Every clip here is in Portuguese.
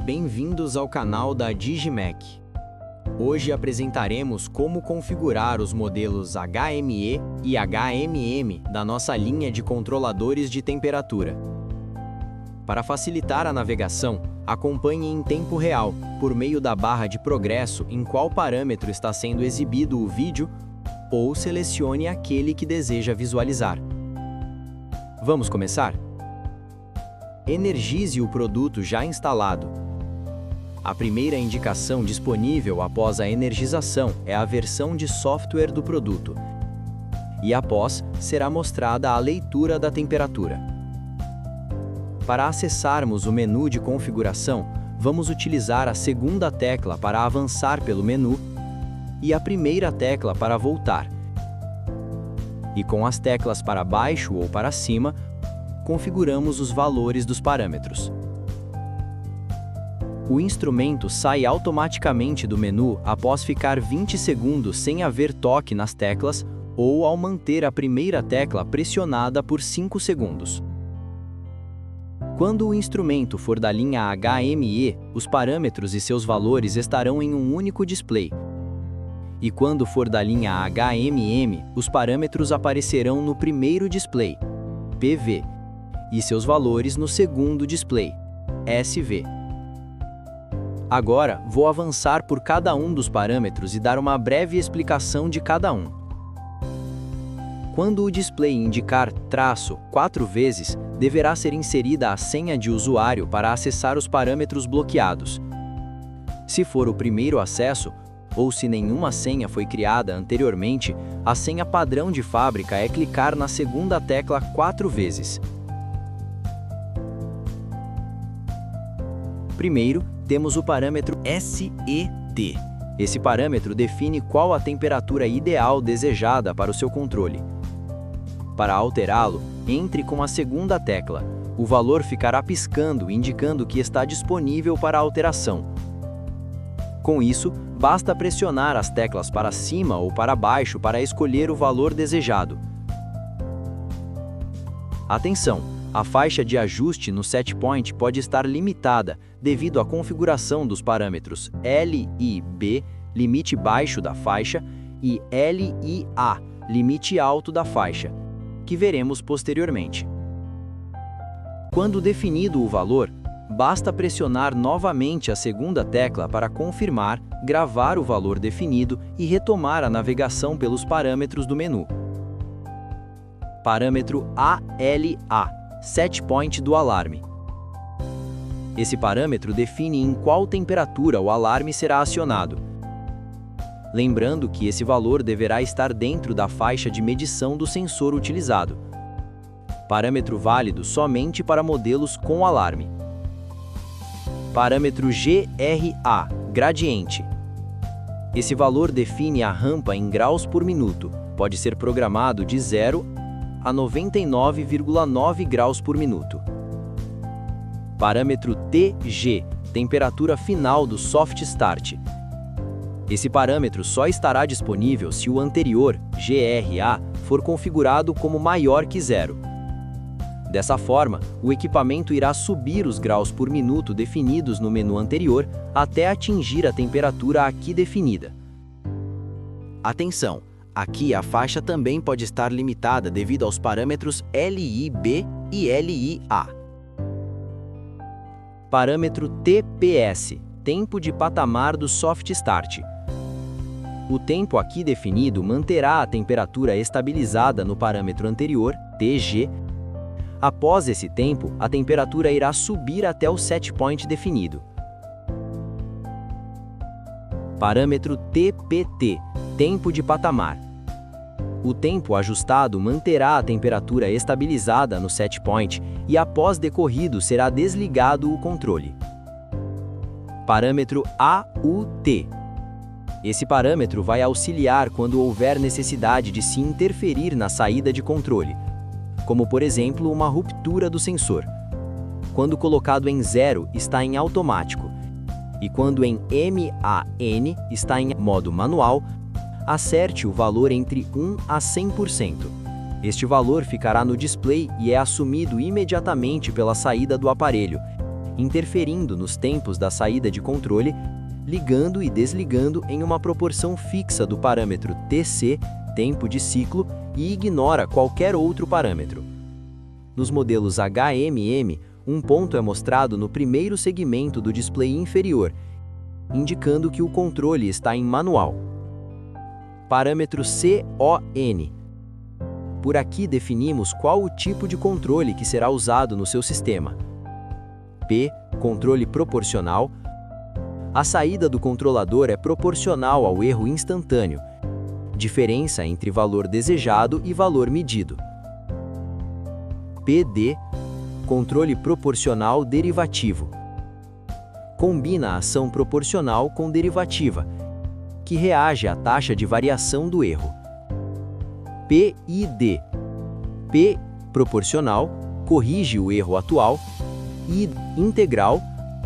bem-vindos ao canal da Digimec. Hoje apresentaremos como configurar os modelos HME e HMM da nossa linha de controladores de temperatura. Para facilitar a navegação, acompanhe em tempo real, por meio da barra de progresso, em qual parâmetro está sendo exibido o vídeo ou selecione aquele que deseja visualizar. Vamos começar? Energize o produto já instalado. A primeira indicação disponível após a energização é a versão de software do produto. E após, será mostrada a leitura da temperatura. Para acessarmos o menu de configuração, vamos utilizar a segunda tecla para avançar pelo menu e a primeira tecla para voltar. E com as teclas para baixo ou para cima, configuramos os valores dos parâmetros. O instrumento sai automaticamente do menu após ficar 20 segundos sem haver toque nas teclas ou ao manter a primeira tecla pressionada por 5 segundos. Quando o instrumento for da linha HME, os parâmetros e seus valores estarão em um único display. E quando for da linha HMM, os parâmetros aparecerão no primeiro display, PV, e seus valores no segundo display, SV. Agora, vou avançar por cada um dos parâmetros e dar uma breve explicação de cada um. Quando o display indicar traço 4 vezes, deverá ser inserida a senha de usuário para acessar os parâmetros bloqueados. Se for o primeiro acesso, ou se nenhuma senha foi criada anteriormente, a senha padrão de fábrica é clicar na segunda tecla 4 vezes. Primeiro, temos o parâmetro SET. Esse parâmetro define qual a temperatura ideal desejada para o seu controle. Para alterá-lo, entre com a segunda tecla. O valor ficará piscando, indicando que está disponível para alteração. Com isso, basta pressionar as teclas para cima ou para baixo para escolher o valor desejado. Atenção! A faixa de ajuste no setpoint pode estar limitada devido à configuração dos parâmetros LIB, limite baixo da faixa, e LIA, limite alto da faixa, que veremos posteriormente. Quando definido o valor, basta pressionar novamente a segunda tecla para confirmar, gravar o valor definido e retomar a navegação pelos parâmetros do menu. Parâmetro ALA. Setpoint do alarme. Esse parâmetro define em qual temperatura o alarme será acionado. Lembrando que esse valor deverá estar dentro da faixa de medição do sensor utilizado. Parâmetro válido somente para modelos com alarme. Parâmetro GRA, gradiente. Esse valor define a rampa em graus por minuto. Pode ser programado de 0 a 99,9 graus por minuto. Parâmetro TG, temperatura final do soft start. Esse parâmetro só estará disponível se o anterior, GRA, for configurado como maior que 0. Dessa forma, o equipamento irá subir os graus por minuto definidos no menu anterior até atingir a temperatura aqui definida. Atenção! Aqui a faixa também pode estar limitada devido aos parâmetros LIB e LIA. Parâmetro TPS, tempo de patamar do soft start. O tempo aqui definido manterá a temperatura estabilizada no parâmetro anterior, TG. Após esse tempo, a temperatura irá subir até o setpoint definido. Parâmetro TPT, tempo de patamar. O tempo ajustado manterá a temperatura estabilizada no setpoint e após decorrido será desligado o controle. Parâmetro AUT. Esse parâmetro vai auxiliar quando houver necessidade de se interferir na saída de controle, como por exemplo uma ruptura do sensor. Quando colocado em 0, está em automático, e quando em MAN está em modo manual, acerte o valor entre 1 a 100%. Este valor ficará no display e é assumido imediatamente pela saída do aparelho, interferindo nos tempos da saída de controle, ligando e desligando em uma proporção fixa do parâmetro TC, tempo de ciclo, e ignora qualquer outro parâmetro. Nos modelos HMM, um ponto é mostrado no primeiro segmento do display inferior, indicando que o controle está em manual. Parâmetro CON. Por aqui definimos qual o tipo de controle que será usado no seu sistema. P, controle proporcional. A saída do controlador é proporcional ao erro instantâneo, diferença entre valor desejado e valor medido. PD, controle proporcional derivativo. Combina a ação proporcional com derivativa, que reage à taxa de variação do erro. PID. P, proporcional, corrige o erro atual, e integral,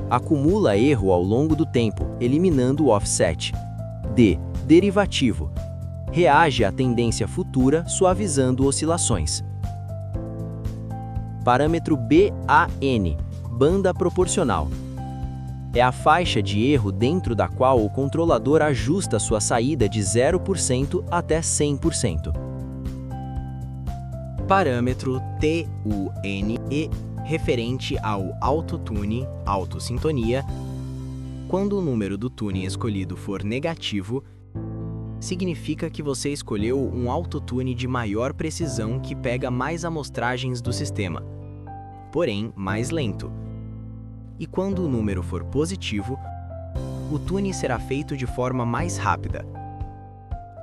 acumula erro ao longo do tempo, eliminando o offset. D, derivativo, reage à tendência futura, suavizando oscilações. Parâmetro BAN, banda proporcional. É a faixa de erro dentro da qual o controlador ajusta sua saída de 0% até 100%. Parâmetro TUNE, referente ao autotune, autossintonia. Quando o número do tune escolhido for negativo, significa que você escolheu um autotune de maior precisão que pega mais amostragens do sistema, porém mais lento. E quando o número for positivo, o tune será feito de forma mais rápida.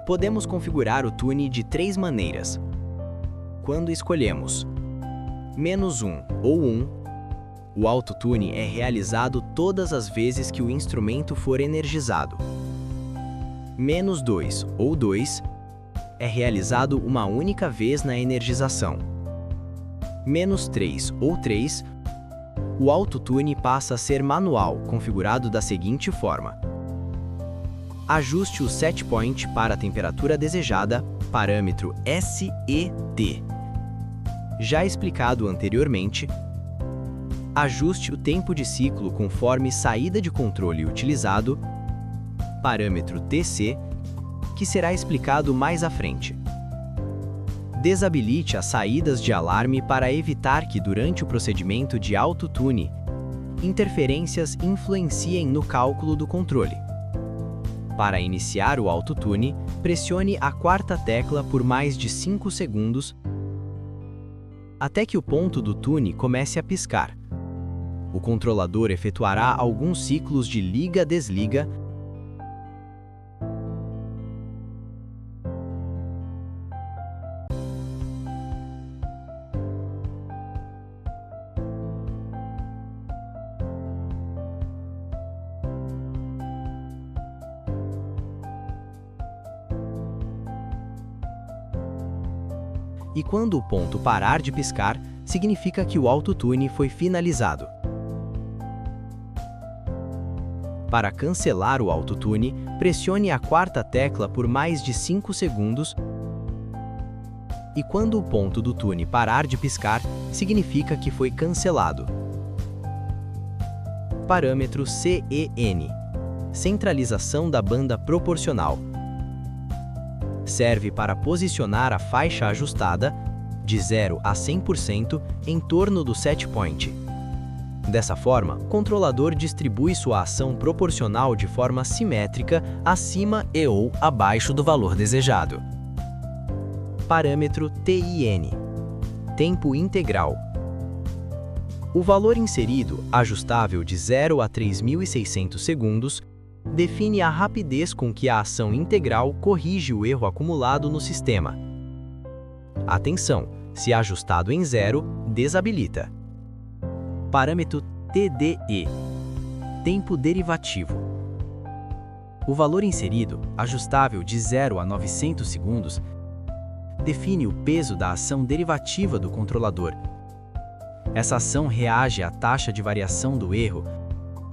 Podemos configurar o tune de 3 maneiras. Quando escolhemos -1 ou 1, o autotune é realizado todas as vezes que o instrumento for energizado. -2 ou 2 é realizado uma única vez na energização. -3 ou 3, o autotune passa a ser manual, configurado da seguinte forma. Ajuste o set point para a temperatura desejada, parâmetro SET. Já explicado anteriormente, ajuste o tempo de ciclo conforme saída de controle utilizado, parâmetro TC, que será explicado mais à frente. Desabilite as saídas de alarme para evitar que, durante o procedimento de autotune, interferências influenciem no cálculo do controle. Para iniciar o autotune, pressione a 4ª tecla por mais de 5 segundos até que o ponto do tune comece a piscar. O controlador efetuará alguns ciclos de liga-desliga e quando o ponto parar de piscar, significa que o autotune foi finalizado. Para cancelar o autotune, pressione a 4ª tecla por mais de 5 segundos e quando o ponto do tune parar de piscar, significa que foi cancelado. Parâmetro CEN, centralização da banda proporcional. Serve para posicionar a faixa ajustada, de 0 a 100%, em torno do set point. Dessa forma, o controlador distribui sua ação proporcional de forma simétrica acima e/ou abaixo do valor desejado. Parâmetro TIN, tempo integral. O valor inserido, ajustável de 0 a 3.600 segundos, define a rapidez com que a ação integral corrige o erro acumulado no sistema. Atenção, se ajustado em 0, desabilita. Parâmetro TDE, tempo derivativo. O valor inserido, ajustável de 0 a 900 segundos, define o peso da ação derivativa do controlador. Essa ação reage à taxa de variação do erro,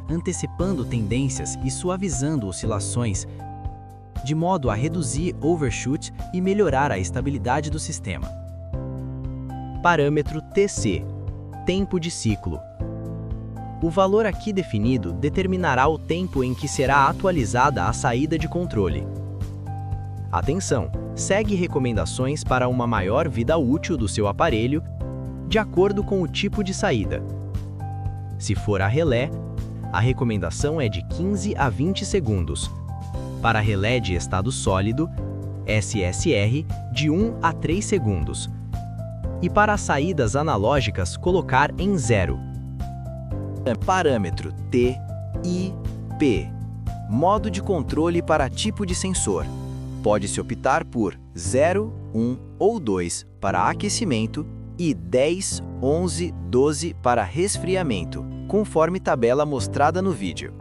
antecipando tendências e suavizando oscilações, de modo a reduzir overshoot e melhorar a estabilidade do sistema. Parâmetro TC, tempo de ciclo. O valor aqui definido determinará o tempo em que será atualizada a saída de controle. Atenção! Segue recomendações para uma maior vida útil do seu aparelho, de acordo com o tipo de saída. Se for a relé, a recomendação é de 15 a 20 segundos. Para relé de estado sólido, SSR, de 1 a 3 segundos. E para as saídas analógicas, colocar em 0. Parâmetro TIP. Modo de controle para tipo de sensor. Pode-se optar por 0, 1 ou 2 para aquecimento e 10, 11, 12 para resfriamento, conforme tabela mostrada no vídeo.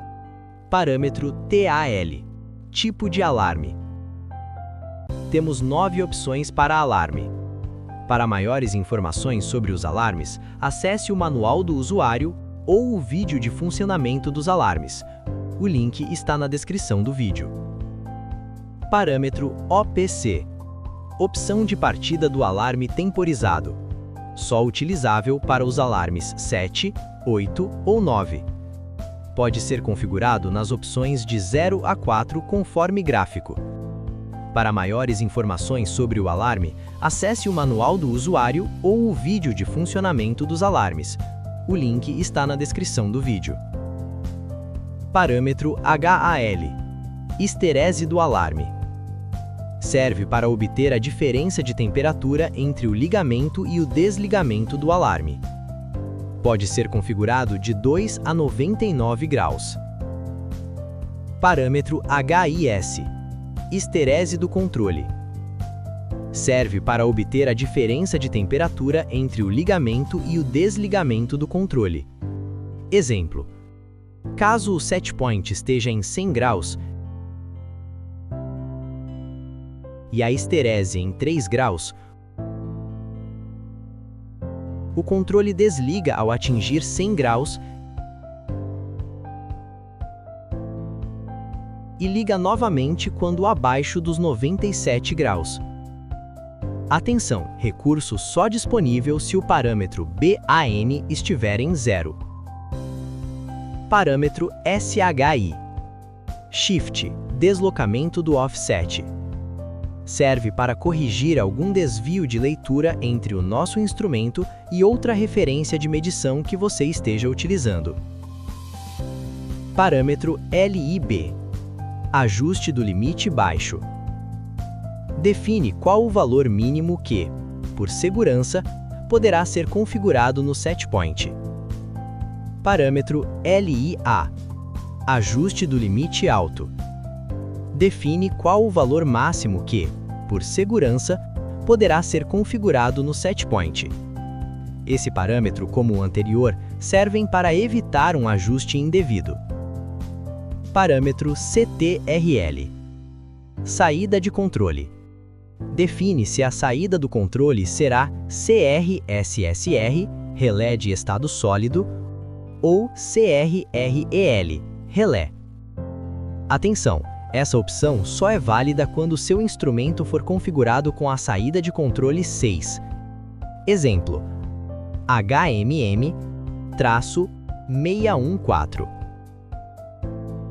Parâmetro TAL. Tipo de alarme. Temos 9 opções para alarme. Para maiores informações sobre os alarmes, acesse o manual do usuário ou o vídeo de funcionamento dos alarmes. O link está na descrição do vídeo. Parâmetro OPC. Opção de partida do alarme temporizado. Só utilizável para os alarmes 7, 8 ou 9. Pode ser configurado nas opções de 0 a 4 conforme gráfico. Para maiores informações sobre o alarme, acesse o manual do usuário ou o vídeo de funcionamento dos alarmes. O link está na descrição do vídeo. Parâmetro HAL. Histerese do alarme. Serve para obter a diferença de temperatura entre o ligamento e o desligamento do alarme. Pode ser configurado de 2 a 99 graus. Parâmetro HIS. Histerese do controle. Serve para obter a diferença de temperatura entre o ligamento e o desligamento do controle. Exemplo: caso o setpoint esteja em 100 graus e a histerese em 3 graus, o controle desliga ao atingir 100 graus e liga novamente quando abaixo dos 97 graus. Atenção, recurso só disponível se o parâmetro BAN estiver em 0. Parâmetro SHI. Shift, deslocamento do offset. Serve para corrigir algum desvio de leitura entre o nosso instrumento e outra referência de medição que você esteja utilizando. Parâmetro LIB. Ajuste do limite baixo. Define qual o valor mínimo que, por segurança, poderá ser configurado no setpoint. Parâmetro LIA. Ajuste do limite alto. Define qual o valor máximo que, por segurança, poderá ser configurado no setpoint. Esse parâmetro, como o anterior, servem para evitar um ajuste indevido. Parâmetro CTRL. Saída de controle. Define se a saída do controle será CRSSR, relé de estado sólido, ou CRREL, relé. Atenção! Essa opção só é válida quando seu instrumento for configurado com a saída de controle 6. Exemplo: HMM-614.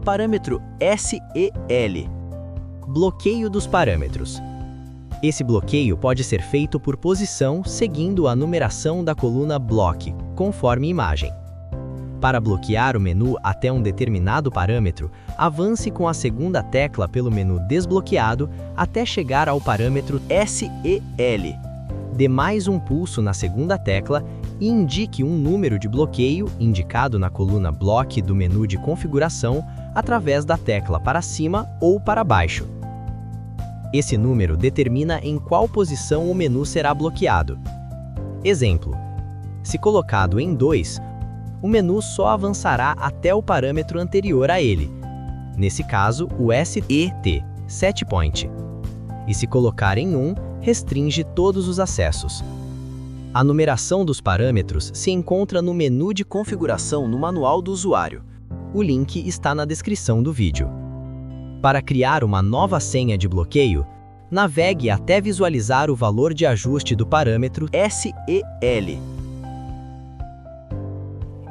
Parâmetro SEL. Bloqueio dos parâmetros. Esse bloqueio pode ser feito por posição seguindo a numeração da coluna Block, conforme imagem. Para bloquear o menu até um determinado parâmetro, avance com a segunda tecla pelo menu desbloqueado até chegar ao parâmetro SEL. Dê mais um pulso na segunda tecla e indique um número de bloqueio indicado na coluna Block do menu de configuração através da tecla para cima ou para baixo. Esse número determina em qual posição o menu será bloqueado. Exemplo: se colocado em 2, o menu só avançará até o parâmetro anterior a ele, nesse caso o SET, setpoint. E se colocar em 1, restringe todos os acessos. A numeração dos parâmetros se encontra no menu de configuração no manual do usuário. O link está na descrição do vídeo. Para criar uma nova senha de bloqueio, navegue até visualizar o valor de ajuste do parâmetro SEL.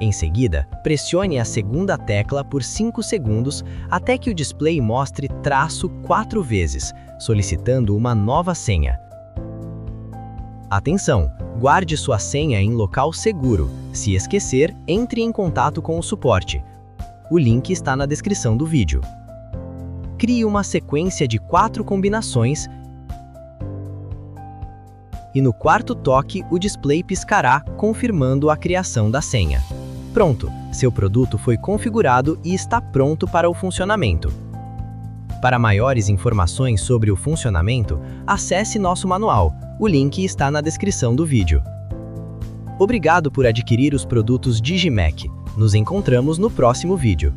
Em seguida, pressione a segunda tecla por 5 segundos até que o display mostre traço 4 vezes, solicitando uma nova senha. Atenção! Guarde sua senha em local seguro. Se esquecer, entre em contato com o suporte. O link está na descrição do vídeo. Crie uma sequência de 4 combinações e no quarto toque o display piscará, confirmando a criação da senha. Pronto! Seu produto foi configurado e está pronto para o funcionamento. Para maiores informações sobre o funcionamento, acesse nosso manual. O link está na descrição do vídeo. Obrigado por adquirir os produtos Digimac. Nos encontramos no próximo vídeo.